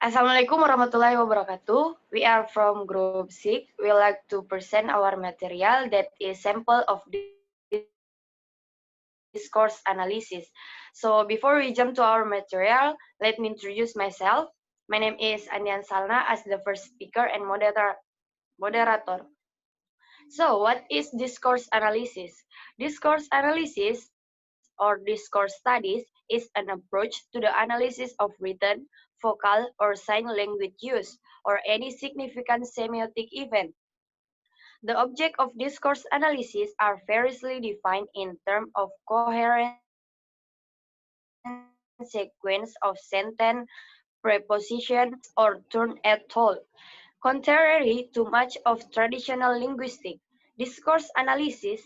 Assalamualaikum warahmatullahi wabarakatuh. We are from Group 6. We like to present our material that is sample of discourse analysis. So before we jump to our material, let me introduce myself. My name is Andian Salna as the first speaker and moderator. So what is discourse analysis? Discourse analysis or discourse studies is an approach to the analysis of written, vocal, or sign language use, or any significant semiotic event. The object of discourse analysis are variously defined in terms of coherent sequence of sentence, preposition, or turn at all. Contrary to much of traditional linguistics, discourse analysis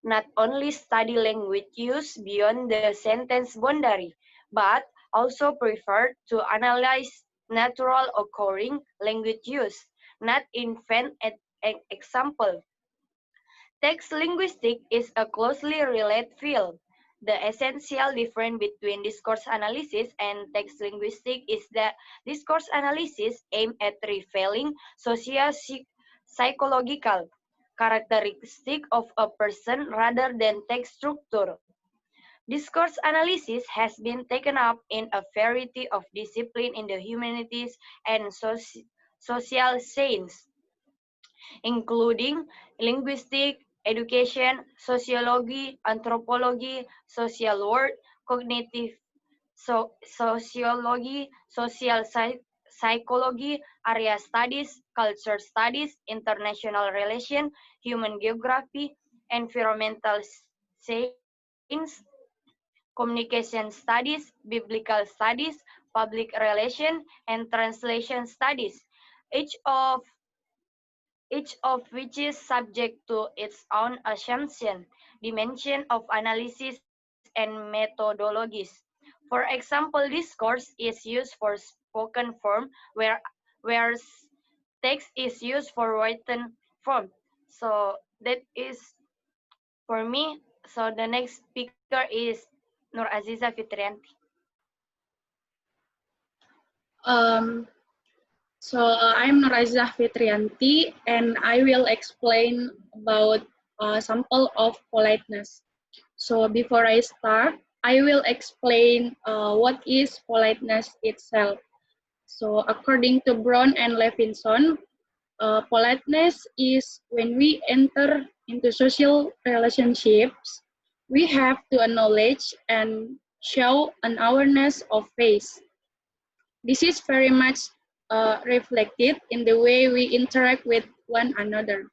not only study language use beyond the sentence boundary, but also prefer to analyze natural occurring language use, not invent an example. Text linguistics is a closely related field. The essential difference between discourse analysis and text linguistics is that discourse analysis aims at revealing socio-psychological characteristic of a person rather than text structure. Discourse analysis has been taken up in a variety of disciplines in the humanities and social science, including linguistics, education, sociology, anthropology, social work, cognitive sociology, social psychology, area studies, culture studies, international relations, human geography, environmental science, communication studies, biblical studies, public relations, and translation studies. Each of each of which is subject to its own assumption, dimension of analysis, and methodologies. For example, discourse is used for spoken form, where text is used for written form. So that is for me. So the next speaker is Nur Aziza Fitrianti. Um, I'm Noraizah Fitrianti, and I will explain about a sample of politeness. So before I start, I will explain what is politeness itself. So according to Brown and Levinson, politeness is when we enter into social relationships, we have to acknowledge and show an awareness of face. This is very much reflected in the way we interact with one another.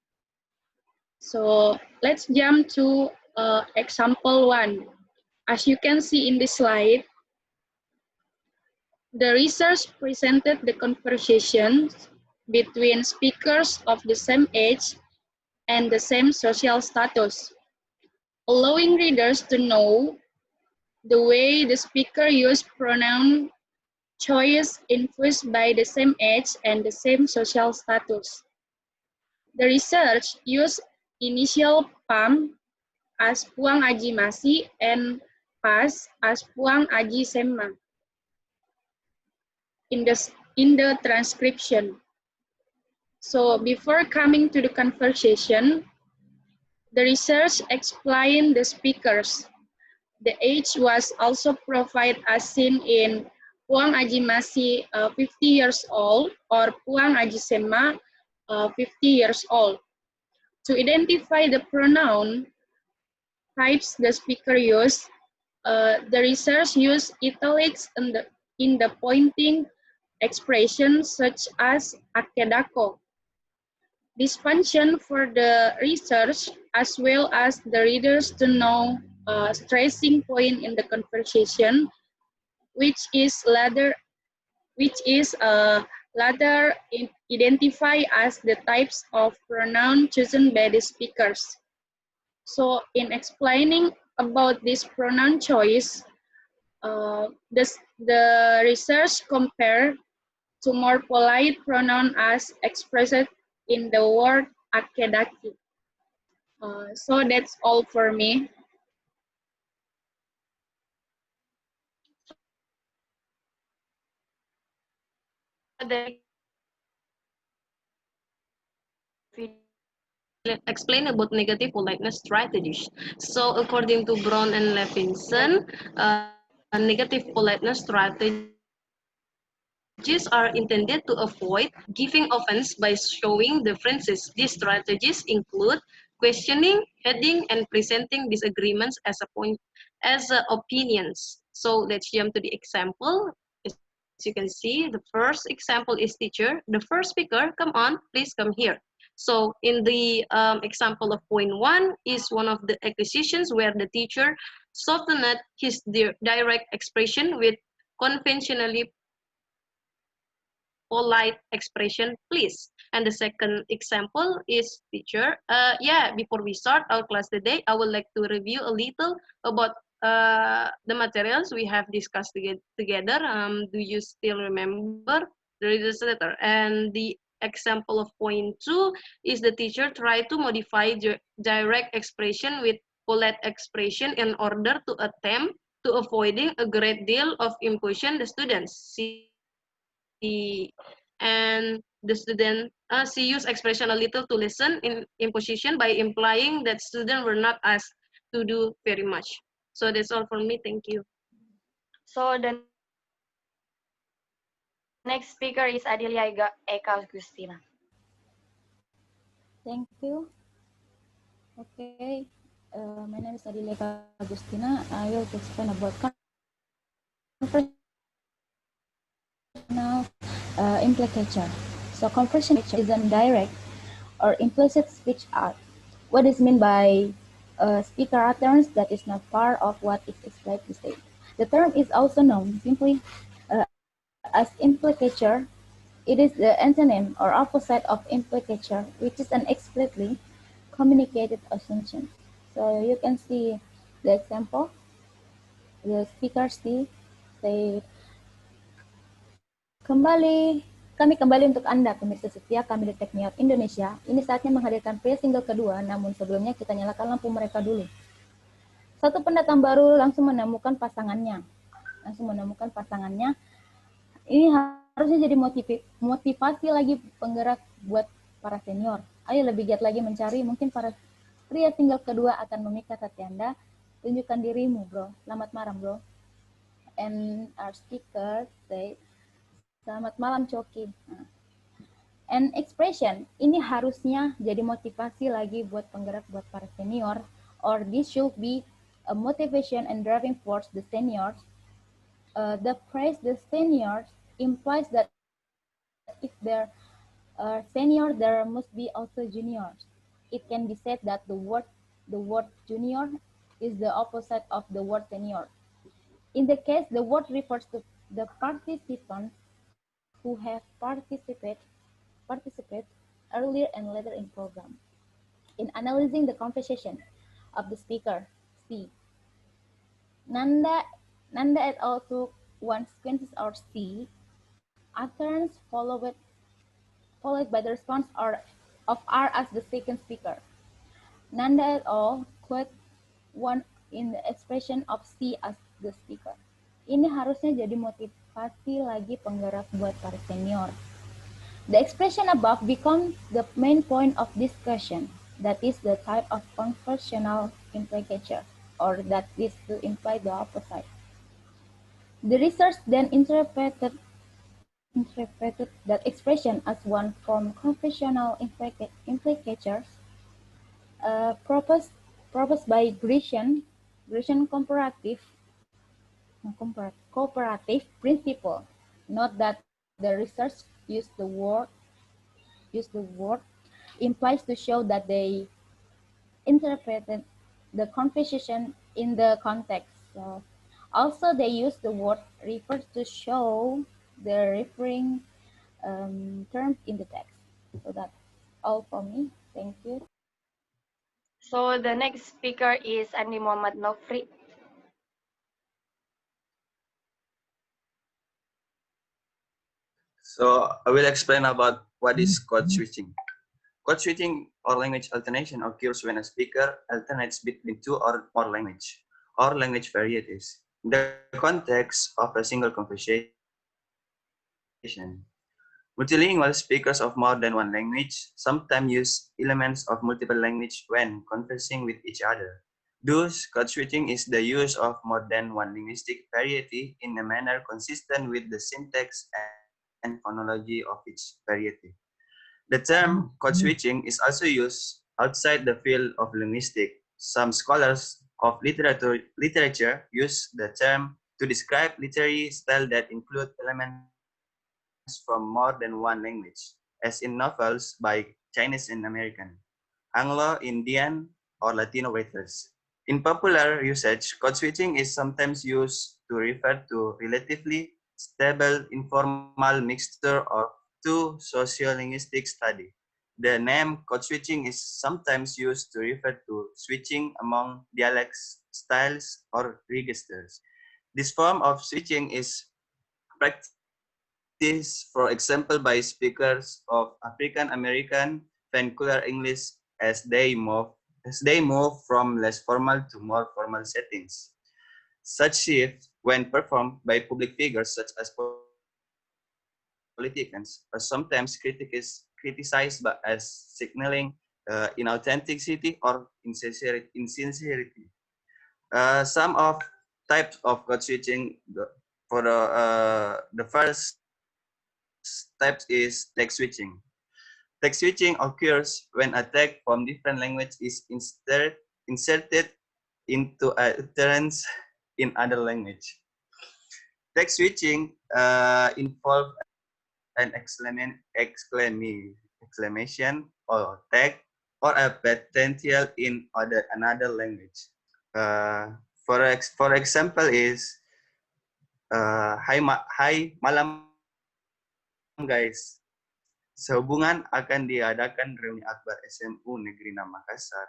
So let's jump to example 1. As you can see in this slide, the research presented the conversations between speakers of the same age and the same social status, allowing readers to know the way the speaker used pronoun choice influenced by the same age and the same social status. The research used initial PAM as Puang Aji Masi and PAS as Puang Aji Semma in the transcription. So before coming to the conversation, the research explained the speakers. The age was also provided as seen in Puang Aji Masi 50 years old or Puang Aji Semma 50 years old. To identify the pronoun types the speaker used, the research used italics in the pointing expressions such as akedako. This function for the research as well as the readers to know stressing point in the conversation, which is later identified as the types of pronoun chosen by the speakers. So in explaining about this pronoun choice, the research compared to more polite pronoun as expressed in the word akedaki. So that's all for me. the explain about negative politeness strategies. So according to Brown and Levinson, negative politeness strategies are intended to avoid giving offense by showing differences. These strategies include questioning, heading, and presenting disagreements as a point as opinions. So let's jump to the example. As you can see, the first example is teacher. The first speaker, come on, please come here. So in the example of point one is one of the acquisitions where the teacher softened his direct expression with conventionally polite expression, please. And the second example is teacher. Yeah, before we start our class today, I would like to review a little about the materials we have discussed together. Do you still remember the reader's letter? And the example of point two is the teacher try to modify direct expression with polite expression in order to attempt to avoiding a great deal of imposition the students. And the student she use expression a little to listen in imposition by implying that students were not asked to do very much. So that's all for me. Thank you. So the next speaker is Adelia Eka Agustina. Thank you. Okay, my name is Adelia Agustina. I will explain about conversational implicature. So conversational is an direct or implicit speech art. What is meant by speaker utterance that is not part of what is expected to say. The term is also known simply as implicature. It is the antonym or opposite of implicature, which is an explicitly communicated assumption. So you can see the example. The speaker say, kami kembali untuk Anda, pemirsa setia kami di Tekniot Indonesia. Ini saatnya menghadirkan play single kedua, namun sebelumnya kita nyalakan lampu mereka dulu. Satu pendatang baru langsung menemukan pasangannya. Ini harusnya jadi motivasi lagi penggerak buat para senior. Ayo lebih giat lagi mencari, mungkin para pria single kedua akan memikat hati Anda. Tunjukkan dirimu, bro. Selamat malam, bro. And our speaker say, selamat malam, Coki. And expression, ini harusnya jadi motivasi lagi buat penggerak buat para senior, or this should be a motivation and driving force the seniors. The praise the seniors implies that if there are senior, there must be also juniors. It can be said that the word junior is the opposite of the word senior. In the case, the word refers to the participants who have participated earlier and later in program. In analyzing the conversation of the speaker, C. Nanda et al. Took one sequences or C, utterance followed by the response of R as the second speaker. Nanda et al. Quote one in the expression of C as the speaker. Ini harusnya jadi motivasi lagi penggerak buat para senior. The expression above becomes the main point of discussion. That is the type of conversational implicature, or that is to imply the opposite. The research then interpreted that expression as one from conversational implicatures proposed by Grecian cooperative principle. Note that the research used the word implies to show that they interpreted the conversation in the context. So also they use the word refers to show the referring terms in the text. So that's all for me. Thank you. So the next speaker is Andi Muhammad Nofri. So I will explain about what is code switching. Code switching or language alternation occurs when a speaker alternates between two or more language or language varieties. In the context of a single conversation, Multilingual speakers of more than one language sometimes use elements of multiple language when conversing with each other. Thus, code switching is the use of more than one linguistic variety in a manner consistent with the syntax and phonology of each variety. The term code switching is also used outside the field of linguistics. Some scholars of literature use the term to describe literary style that include elements from more than one language, as in novels by Chinese and American, Anglo-Indian, or Latino writers. In popular usage, code switching is sometimes used to refer to relatively stable informal mixture of two sociolinguistic study. The name code switching is sometimes used to refer to switching among dialects, styles, or registers. This form of switching is practiced, for example, by speakers of African American vernacular English as they move from less formal to more formal settings. Such shifts, when performed by public figures such as politicians, are sometimes criticized as signaling inauthenticity or insincerity. Some of types of code switching, for the first type is text switching. Text switching occurs when a text from different language is inserted into a utterance in other language. Text switching involves an exclamation or tag or a potential in another language. For example is hi malam guys. Sehubungan akan diadakan reuni akbar SMU Negeri 6 Makassar,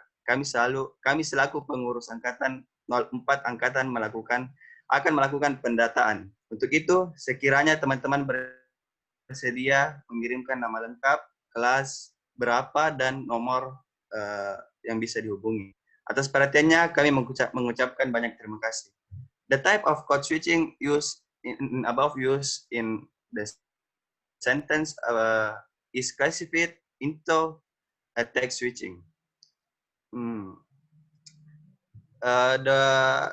kami selaku pengurus angkatan 04 angkatan akan melakukan pendataan. Untuk itu, sekiranya teman-teman bersedia mengirimkan nama lengkap, kelas berapa, dan nomor yang bisa dihubungi. Atas perhatiannya, kami mengucapkan banyak terima kasih. The type of code switching used in the sentence is classified into a text switching. The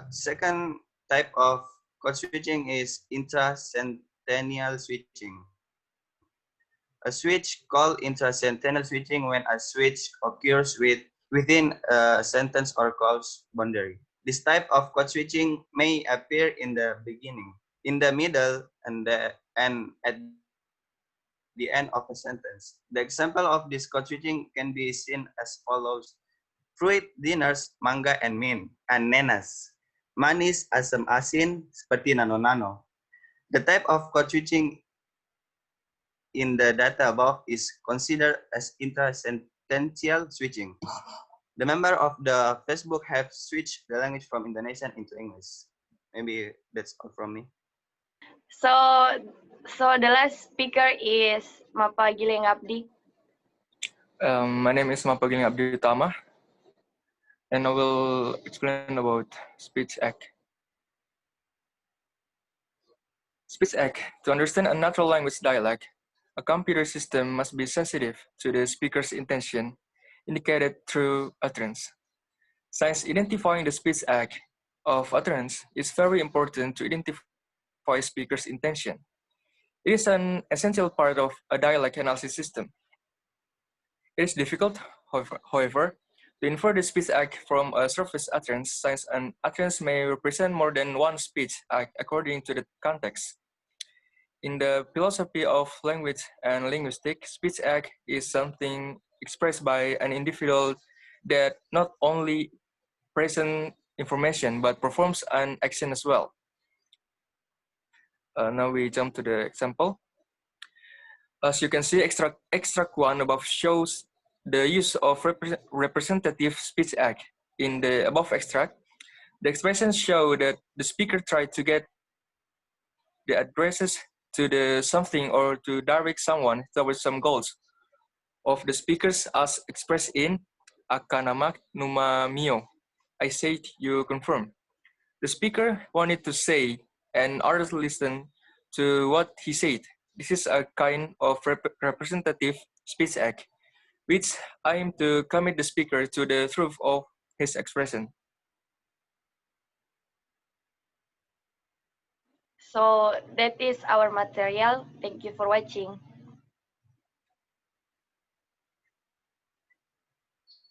second type of code switching is intracentennial switching. A switch called intracentennial switching when a switch occurs within a sentence or clause boundary. This type of code switching may appear in the beginning, in the middle, and at the end of a sentence. The example of this code switching can be seen as follows. Fruit dinners, mangga and mint, and nenas. Manis, asam asin, seperti nano-nano. The type of code switching in the data above is considered as intrasentential switching. The member of the Facebook have switched the language from Indonesian into English. Maybe that's all from me. So the last speaker is Mapa Giling Abdi. My name is Mapa Giling Abdi Utama, and I will explain about speech act. Speech act. To understand a natural language dialect, a computer system must be sensitive to the speaker's intention, indicated through utterance. Since identifying the speech act of utterance is very important to identify speaker's intention. It is an essential part of a dialect analysis system. It is difficult, however, to infer the speech act from a surface utterance, since an utterance may represent more than one speech act according to the context. In the philosophy of language and linguistics, speech act is something expressed by an individual that not only presents information but performs an action as well. Now we jump to the example. As you can see, extract 1 above shows the use of representative speech act. In the above extract, the expressions show that the speaker tried to get the addresses to the something or to direct someone towards some goals of the speakers as expressed in Akanamak Numa Mio. I said you confirm. The speaker wanted to say and others listened to what he said. This is a kind of representative speech act, which aim to commit the speaker to the truth of his expression. So that is our material. Thank you for watching.